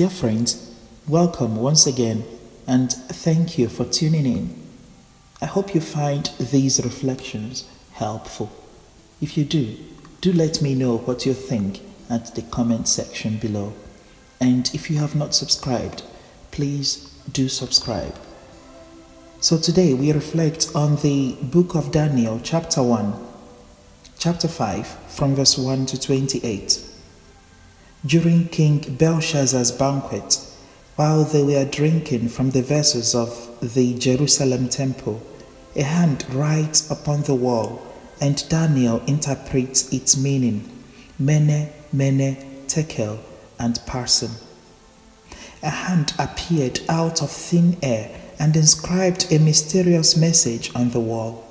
Dear friends, welcome once again and thank you for tuning in. I hope you find these reflections helpful. If you do let me know what you think at the comment section below. And if you have not subscribed, please do subscribe. So today we reflect on the book of Daniel, chapter 5, from verse 1 to 28. During King Balshazzar's banquet, while they were drinking from the vessels of the Jerusalem temple, a hand writes upon the wall, and Daniel interprets its meaning, MENE, MENE, TEKEL, and Parsin. A hand appeared out of thin air and inscribed a mysterious message on the wall.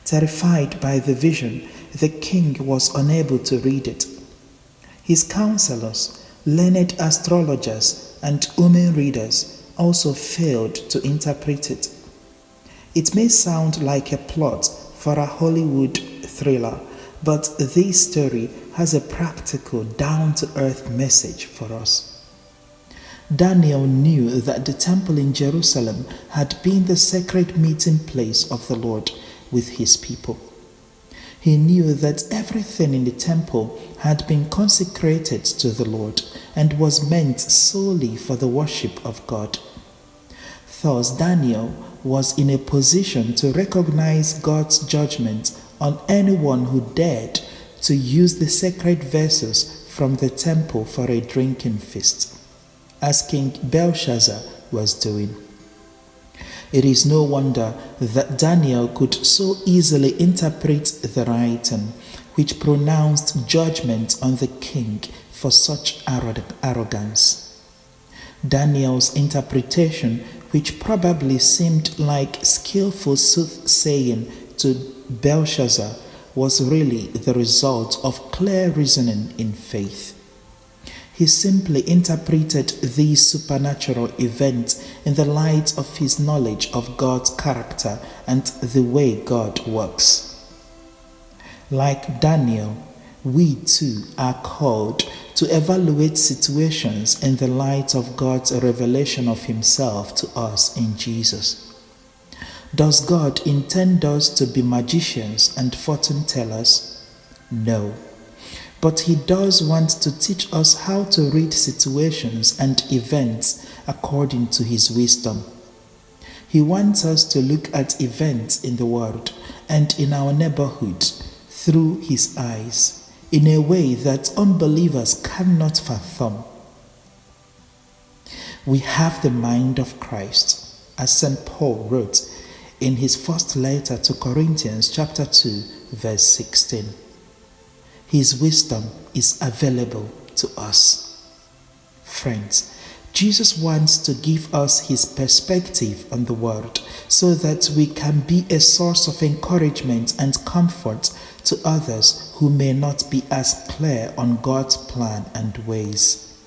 Terrified by the vision, the king was unable to read it. His counselors, learned astrologers, and women readers also failed to interpret it. It may sound like a plot for a Hollywood thriller, but this story has a practical, down-to-earth message for us. Daniel knew that the temple in Jerusalem had been the sacred meeting place of the Lord with his people. He knew that everything in the temple had been consecrated to the Lord and was meant solely for the worship of God. Thus, Daniel was in a position to recognize God's judgment on anyone who dared to use the sacred vessels from the temple for a drinking feast, as King Balshazzar was doing. It is no wonder that Daniel could so easily interpret the writing, which pronounced judgment on the king for such arrogance. Daniel's interpretation, which probably seemed like skillful soothsaying to Belshazzar, was really the result of clear reasoning in faith. He simply interpreted these supernatural events in the light of his knowledge of God's character and the way God works. Like Daniel, we too are called to evaluate situations in the light of God's revelation of himself to us in Jesus. Does God intend us to be magicians and fortune tellers? No. But he does want to teach us how to read situations and events according to his wisdom. He wants us to look at events in the world and in our neighborhood through his eyes in a way that unbelievers cannot fathom. We have the mind of Christ, as St. Paul wrote in his first letter to Corinthians chapter 2, verse 16. His wisdom is available to us. Friends, Jesus wants to give us his perspective on the world so that we can be a source of encouragement and comfort to others who may not be as clear on God's plan and ways.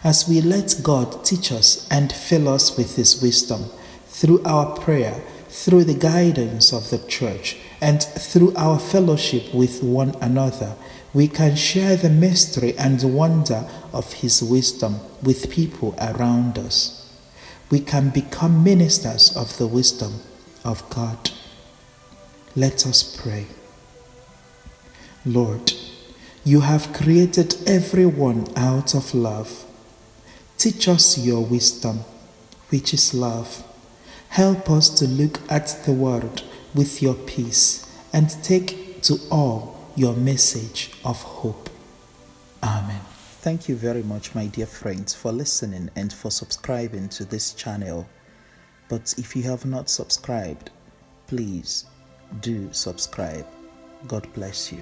As we let God teach us and fill us with his wisdom through our prayer, through the guidance of the church, and through our fellowship with one another, we can share the mystery and wonder of his wisdom with people around us. We can become ministers of the wisdom of God. Let us pray. Lord, you have created everyone out of love. Teach us your wisdom, which is love. Help us to look at the world with your peace and take to all your message of hope. Amen. Thank you very much, my dear friends, for listening and for subscribing to this channel. But if you have not subscribed, please do subscribe. God bless you.